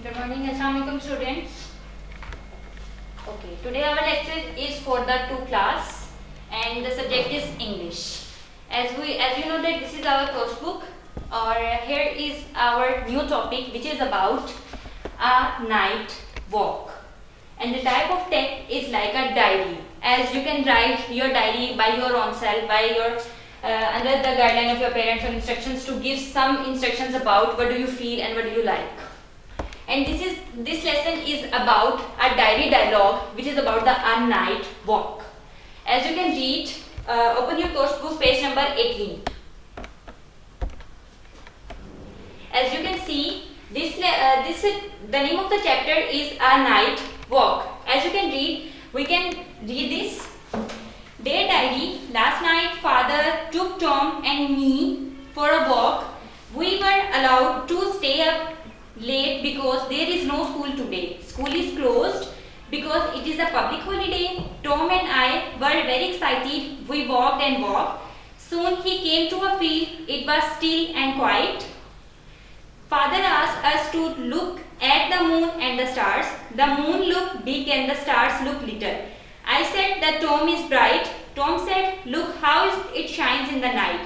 Good morning, Assalamualaikum students. Okay, today our lecture is for the 2 class and the subject is English. As you know that this is our course book, or here is our new topic which is about a night walk. And the type of text is like a diary. As you can write your diary by your own self, by your under the guideline of your parents or instructions to give some instructions about what do you feel and what do you like. And this lesson is about a diary dialogue which is about the a night walk. As you can read, open your course book, page number 18. As you can see, the name of the chapter is a night walk. As you can read, we can read this. Dear diary, last night father took Tom and me for a walk. We were allowed to stay up late because there is no school today. School is closed because it is a public holiday. Tom and I were very excited. We walked and walked. Soon he came to a field. It was still and quiet. Father asked us to look at the moon and the stars. The moon looked big and the stars looked little. I said that Tom is bright. Tom said, look how it shines in the night.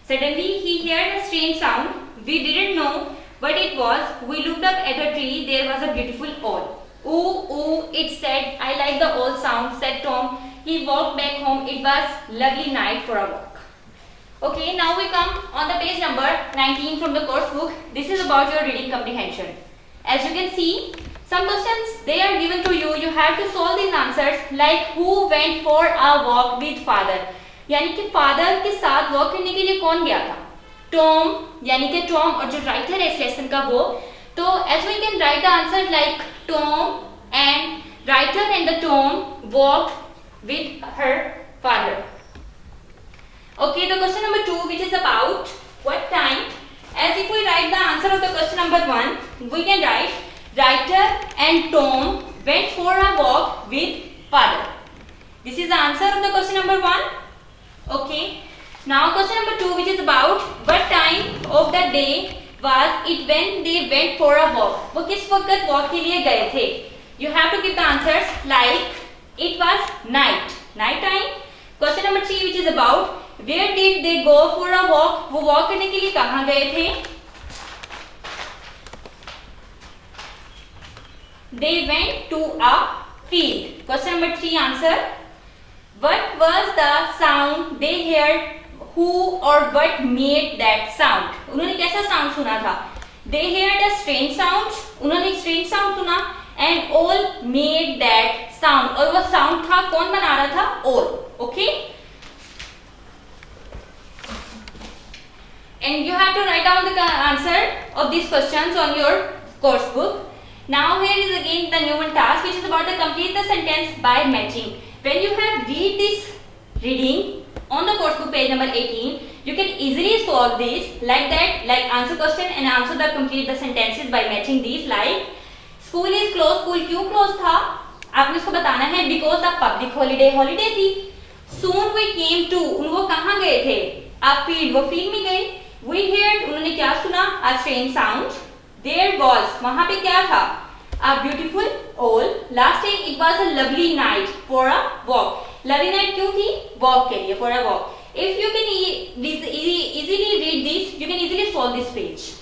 Suddenly he heard a strange sound. We didn't know what it was. We looked up at a tree. There was a beautiful owl. Ooh, ooh, it said. I like the owl sound, said Tom. He walked back home. It was lovely night for a walk. Okay, now we come on the page number 19 from the course book. This is about your reading comprehension. As you can see, some questions they are given to you. You have to solve these answers like who went for a walk with father. यानी कि father के साथ walk करने के लिए कौन गया था? Tom, यानी कि Tom और जो writer है इस lesson का वो. तो as we can write the answer like Tom and writer and the Tom walked with her father. Okay, the question number 2 which is about what time. As if we write the answer of the question number 1, we can write writer and Tom went for a walk with father. This is the answer of the question number 1. Okay. Now question number 2 which is about what time of the day was it when they went for a walk. वो किस वक्त walk के लिए गए थे? You have to give the answers like it was night. Night time. Question number 3 which is about where did they go for a walk? वो walk करने के लिए कहाँ गए थे? They went to a field. Question number 3 answer. What was the sound they heard? Who or what made that sound? उन्होंने कैसा sound सुना था? They heard a strange sound. उन्होंने एक strange sound सुना and all made that sound. और वो sound था कौन बना रहा था? All. Okay? And you have to write down the answer of these questions on your course book. Now here is again the new one task which is about to complete the sentence by matching. When you have read this reading on the course book page number 18, you can easily solve this like that, like answer question and answer the complete the sentences by matching these like school is closed. School क्यों closed था? आपने उसको बताना है because the public holiday थी. Soon we came to, वो कहाँ गए थे? आप field, वो field में गए. We heard, उन्होंने क्या सुना? A strange sound. There was, वहाँ पे क्या था? A beautiful owl. Last day it was a lovely night for a walk. Lovely night क्यों थी? Walk के लिए, for a walk. If you can easily read this, you can easily solve this page.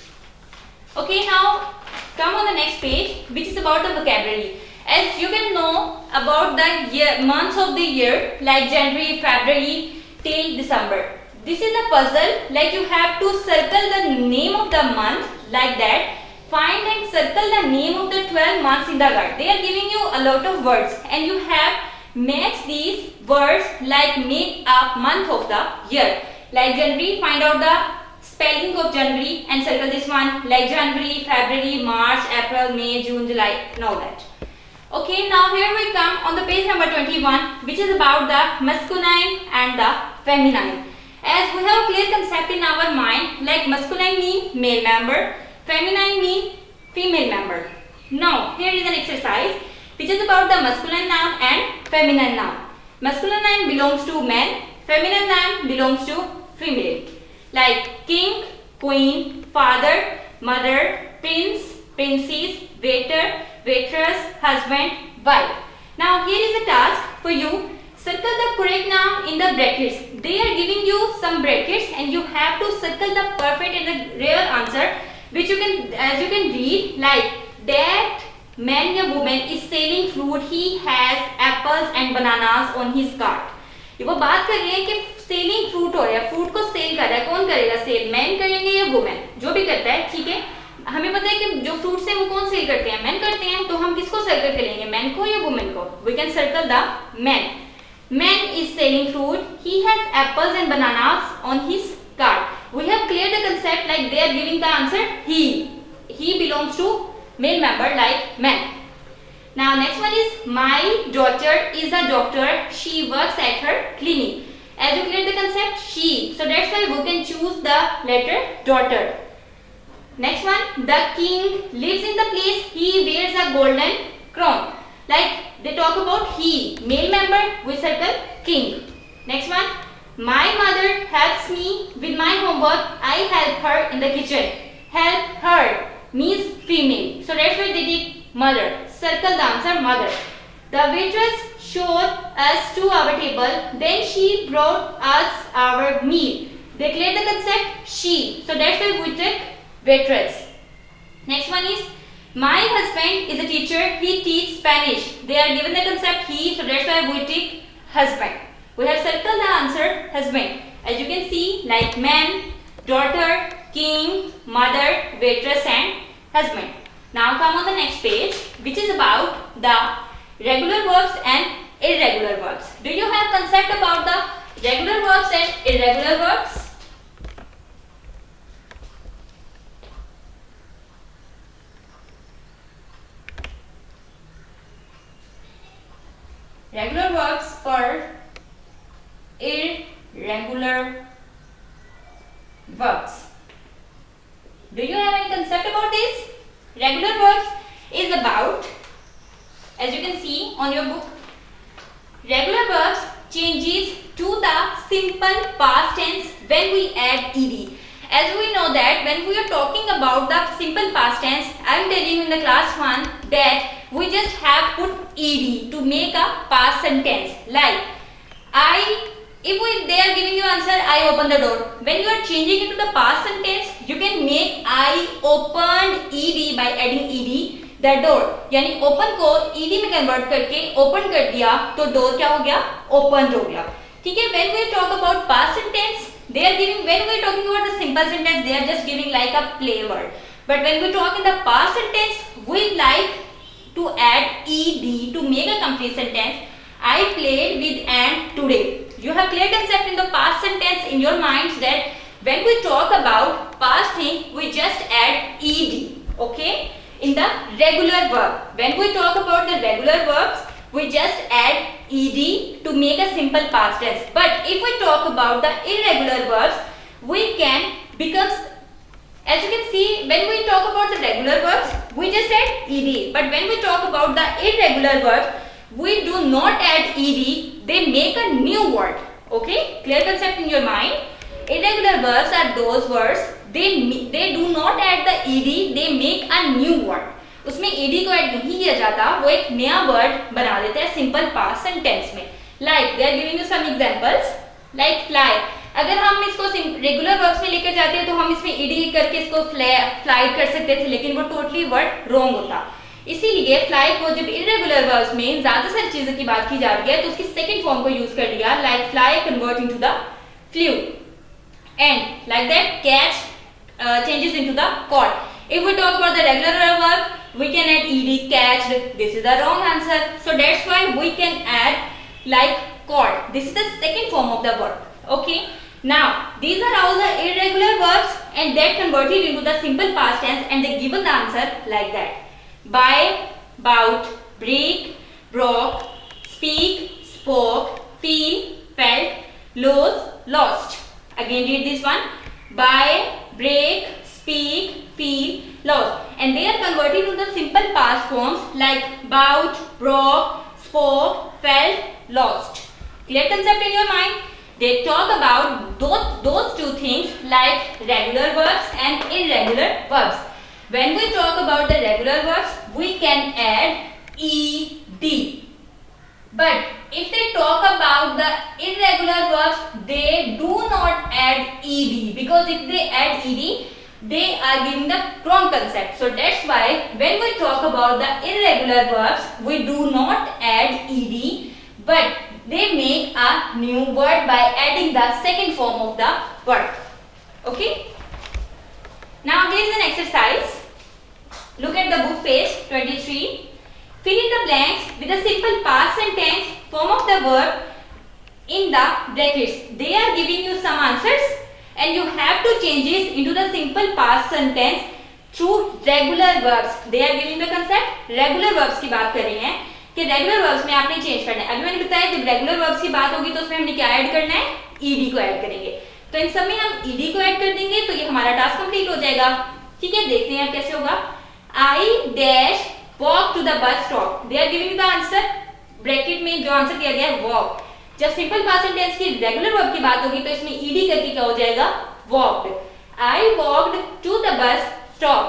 Okay, now come on the next page, which is about the vocabulary. As you can know about the months of the year, like January, February till December. This is a puzzle, like you have to circle the name of the month like that. Find and circle the name of the 12 months in the guide. They are giving you a lot of words and you have match these words like make a month of the year. Like January, find out the spelling of January and circle this one like January, February, March, April, May, June, July and all that. Okay, now here we come on the page number 21 which is about the masculine and the feminine. As we have clear concept in our mind like masculine mean male member, feminine mean female member. Now here is an exercise which is about the masculine noun and feminine noun. Masculine noun belongs to man, feminine noun belongs to female. Like king, queen, father, mother, prince, princess, waiter, waitress, husband, wife. Now here is a task for you. Circle the correct noun in the brackets. They are giving you some brackets and you have to circle the perfect and the real answer, which you can, as you can read, like that man या woman is selling fruit. He has apples and bananas on his cart. ये वो बात कर रही है कि selling fruit हो रहा है, फ्रूट को सेल कर रहा है. कौन करेगा सेल? मैन करेंगे या वुमेन? जो भी करता है, ठीक है. हमें पता है कि जो फ्रूट्स है वो कौन सेल करते हैं? मैन करते हैं. तो हम किसको सर्कल करेंगे? मैन को या वुमेन को? We can circle the man. Man is selling fruit. He has apples and bananas on his cart. We have cleared the concept, like they are giving the answer he. He belongs to male member like man. Now next one is my daughter is a doctor. She works at her clinic. As you cleared the concept, she. So that's why we can choose the letter daughter. Next one, the king lives in the place. He wears a golden crown. Like they talk about he, male member, we circle king. Next one, my mother helps me with my homework. I help her in the kitchen. Help her means female. So that's why they did mother. Circle the answer mother. The waitress showed us to our table. Then she brought us our meal. They cleared the concept she. So that's why we take waitress. Next one is my husband is a teacher. He teaches Spanish. They are given the concept he, so that's why we take husband. We have circled the answer husband. As you can see, like man, daughter, king, mother, waitress and husband. Now come on the next page, which is about the regular verbs and irregular verbs. Do you have concept about the regular verbs and irregular verbs? Regular verbs or irregular verbs. Do you have any concept about this? Regular verbs is about, as you can see on your book, regular verbs changes to the simple past tense when we add ed. As we know that when we are talking about the simple past tense, I am telling you in the class 1 that we just have put ed to make a past sentence. Like they are giving you answer I open the door. When you are changing it to the past sentence, you can make I opened ed by adding ed the door. यानी open को ed में convert करके open कर दिया तो door क्या हो गया? Opened हो गया. ठीक है. When we talk about past sentence, they are giving, when we are talking about the simple sentence, they are just giving like a play word. But when we talk in the past sentence, we like to add ed to make a complete sentence. I played with Ant today. You have clear concept in the past sentence in your minds that when we talk about past thing, we just add ed. Okay? In the regular verb, when we talk about the regular verbs, we just add ed to make a simple past tense. But if we talk about the irregular verbs, we can becomes, as you can see, when we talk about the regular verbs, we just add ed. But when we talk about the irregular verbs, we do not add ed, they make a new word. Okay? Clear concept in your mind? Irregular verbs are those words, they do not add the ed, they make a new word. उसमें ed को add नहीं किया जाता, वो एक नया word बना देते हैं सिंपल पास्ट सेंटेंस में. Like they are giving you some examples, like fly. अगर हम इसको रेगुलर वर्ब्स में लेकर जाते हैं तो हम इसमें ed करके इसको फ्लाई कर सकते थे, लेकिन वो टोटली वर्ड रॉन्ग होता. इसीलिए फ्लाई को जब इरेगुलर वर्ब्स में ज्यादा सारी चीजों की बात की जा रही है तो उसकी सेकंड फॉर्म को यूज कर लिया, like fly convert into the flew and like that catch changes into the caught. If we talk about the regular verb, we can add ed, catched. This is the wrong answer. So that's why we can add like caught. This is the second form of the verb. Okay. Now these are all the irregular verbs and that converted into the simple past tense and they given the answer like that. Buy, bought, break, broke, speak, spoke, feel, felt, lose, lost. Again read this one. Buy, break, speak, feel, lost. And they are converted to the simple past forms like bought, broke, spoke, felt, lost. Clear concept in your mind? They talk about those two things like regular verbs and irregular verbs. When we talk about the regular verbs, we can add ed. But if they talk about the irregular verbs, they do not add ed, because if they add ed, they are giving the wrong concept. So that's why when we talk about the irregular verbs, we do not add ed, but they make a new word by adding the second form of the word. Okay? Now there is an exercise. Look at the book page 23. Fill in the blanks with a simple past tense form of the verb in the brackets. They are giving you some answers and you have to change it into the simple past tense through regular verbs. They are giving the concept. Regular verbs की बात कर रही हैं कि regular verbs में आपने change करना है. अभी मैंने बताया जब regular verbs की बात होगी तो उसमें हमने क्या ऐड करना है? ed को ऐड करेंगे. तो इन सब में हम ed को ऐड कर देंगे तो ये हमारा टास्क कंप्लीट हो जाएगा. ठीक है, देखते हैं कैसे होगा. I dash walk to the bus stop. They are giving the answer. Bracket में जो आंसर दिया गया है walk. जब सिंपल पास्ट टेंस की रेगुलर वर्ब की बात होगी तो इसमें ed करके क्या हो जाएगा? walked. I walked to the bus stop.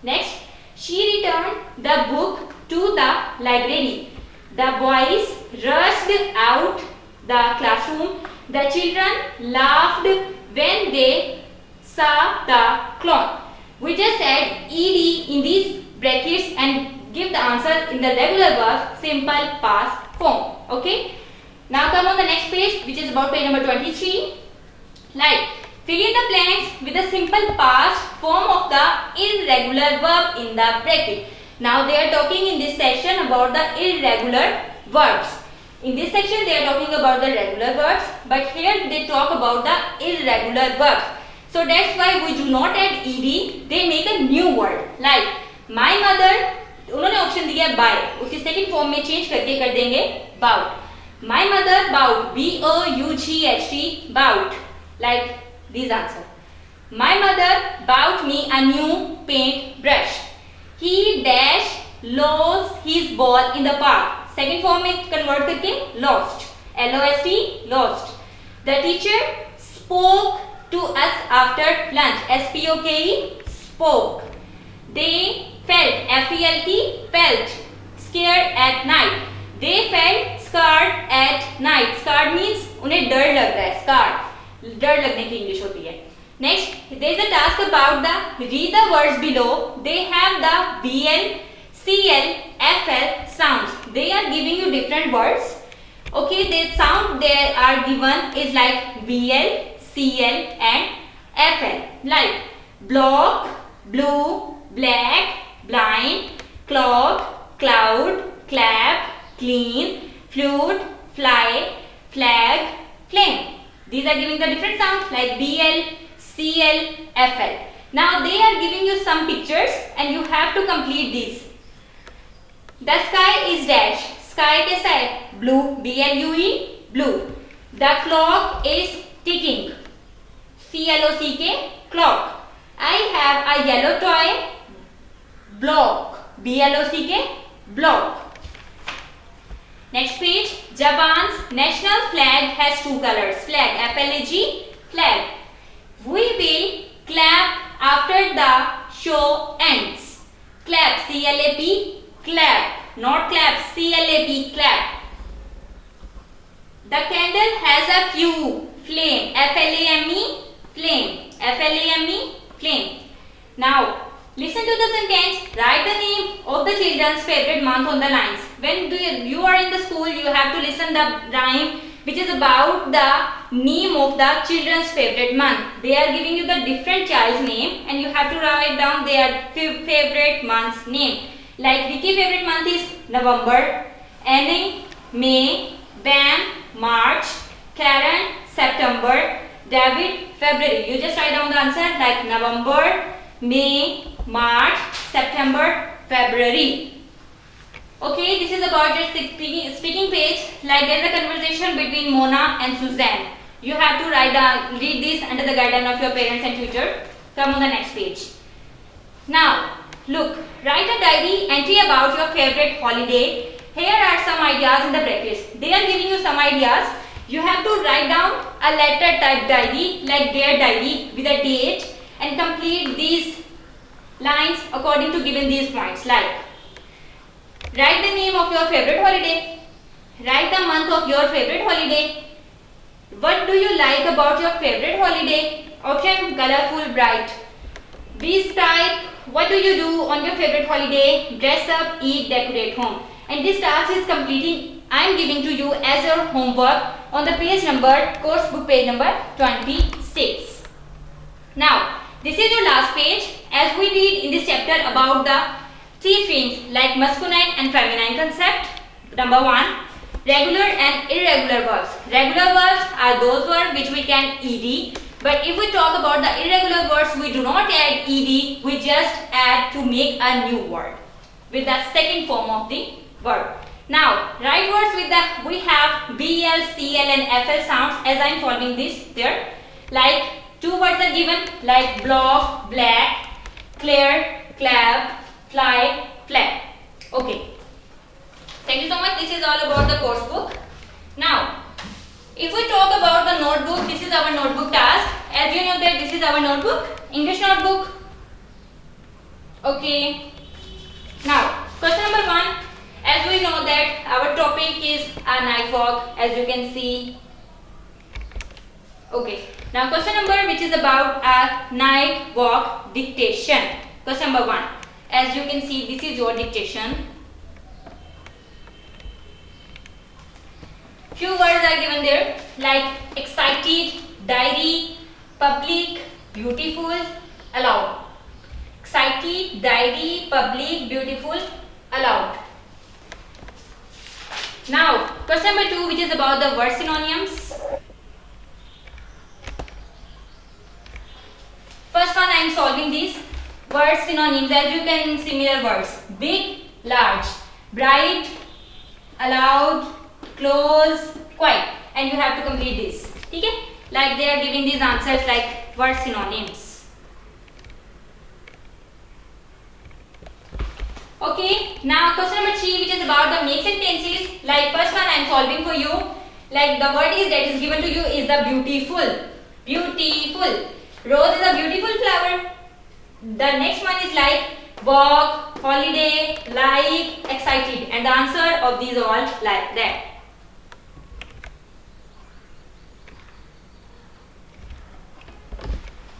Next, she returned the book to the library. The boys rushed out the classroom. The children laughed when they saw the clown. We just add ed in these brackets and give the answer in the regular verb simple past form. Okay. Now come on the next page, which is about page number 23. Like, fill in the blanks with the simple past form of the irregular verb in the bracket. Now they are talking in this section about the irregular verbs. In this section they are talking about the regular verbs, but here they talk about the irregular verbs. So that's why we do not add ed, they make a new word. Like, my mother, उन्होंने option दिया by, उसकी second form में change करके कर देंगे bout. My mother bought, B-O-U-G-H-T, bought. Like this answer. My mother bought me a new paint brush. He dash lost his ball in the park. Second form में convert करके lost, L-O-S-T, lost. The teacher spoke to us after lunch, S-P-O-K-E, spoke. They felt, F-E-L-T, felt, scared at night. They felt scared at night. Scared means उन्हें डर लग रहा है. Scared, डर लगने की इंग्लिश होती है. Next, there is a task about the read the words below. They have the BL, CL, FL sounds. They are giving you different words. Okay, the sound they are given is like BL, CL and FL. Like block, blue, black, blind, clock, cloud, clap, clean, flute, fly, flag, flame. These are giving the different sounds like BL, CL, FL. Now they are giving you some pictures and you have to complete these. The sky is dash. Sky कैसा है? Blue, B-L-U-E, blue. The clock is ticking. C-L-O-C-K, clock. I have a yellow toy. Block, B-L-O-C-K, block. Next page. Japan's national flag has two colors. Flag, F-L-A-G, flag. We will clap after the show ends. Clap, C-L-A-P, clap. Not clap, C-L-A-P, clap. The candle has a few flame, F-L-A-M-E, flame, F-L-A-M-E, flame. Now, listen to the sentence. Write the name of the children's favorite month on the lines. When you are in the school, you have to listen the rhyme which is about the name of the children's favorite month. They are giving you the different child's name and you have to write down their favorite month's name. Like Vicky favorite month is November, Annie May, Bam March, Karen September, David February. You just write down the answer like November, May, March, September, February. Okay, this is about your speaking page. Like there is a conversation between Mona and Suzanne. You have to read this under the guidance of your parents and tutor. Come on the next page. Now, look, write a diary entry about your favorite holiday. Here are some ideas in the brackets. They are giving you some ideas. You have to write down a letter type diary like their diary with a date and complete these lines according to given these points, like write the name of your favorite holiday, write the month of your favorite holiday, what do you like about your favorite holiday, option colorful, bright. These type, what do you do on your favorite holiday, dress up, eat, decorate home. And this task is completing, I am giving to you as your homework on the page number, course book page number 26. Now, this is your last page as we read in this chapter about the three streams like masculine and feminine concept. Number 1, regular and irregular verbs. Regular verbs are those verbs which we can ed, but if we talk about the irregular words, we do not add ed, we just add to make a new word with the second form of the verb. Now, write words with the, we have BL, CL and FL sounds as I am solving this there. Like, two words are given like block, black, clear, clap, fly, flag. Okay. Thank you so much. This is all about the course book. Now, if we talk about the notebook, this is our notebook task. As you know that this is our notebook, English notebook. Okay. Now, question number 1. As we know that our topic is a night walk, as you can see. Okay. Now, question number which is about a night walk dictation. Question number 1. As you can see, this is your dictation. Few words are given there like excited, diary, public, beautiful, allowed. Excited, diary, public, beautiful, allowed. Now, question number 2 which is about the word synonyms. First one I am solving these word synonyms. As you can similar words big, large, bright, allowed, close, quiet, and you have to complete this. Okay? Like they are giving these answers like word synonyms. Okay, now question number 3 which is about the make sentences. Like first one I am solving for you. Like the word is that is given to you is the beautiful. Beautiful. Rose is a beautiful flower. The next one is like walk, holiday, like, excited, and the answer of these all like that.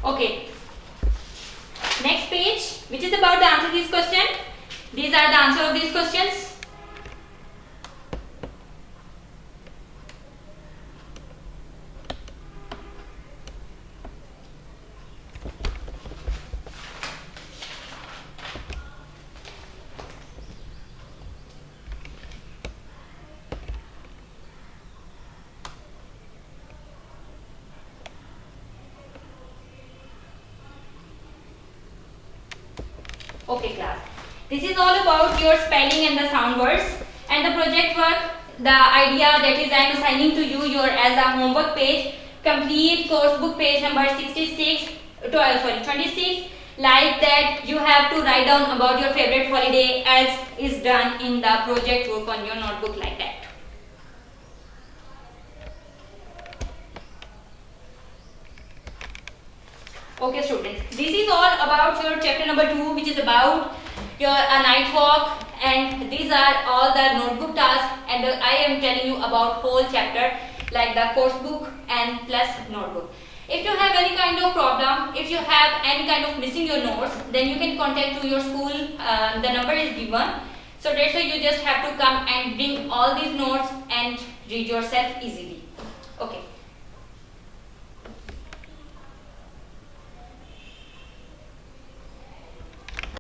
Okay. Next page, which is about the answer to this question. These are the answer of these questions. Okay class, this is all about your spelling and the sound words, and the project work, the idea that is I am assigning to you your as a homework page, complete course book page number 26, 26, like that you have to write down about your favorite holiday as is done in the project work on your notebook like that. Okay students, this is all about your chapter number 2 which is about your night walk, and these are all the notebook tasks, and I am telling you about whole chapter like the course book and plus notebook. If you have any kind of problem, if you have any kind of missing your notes, then you can contact to your school, the number is given. So that's why you just have to come and bring all these notes and read yourself easily. Okay.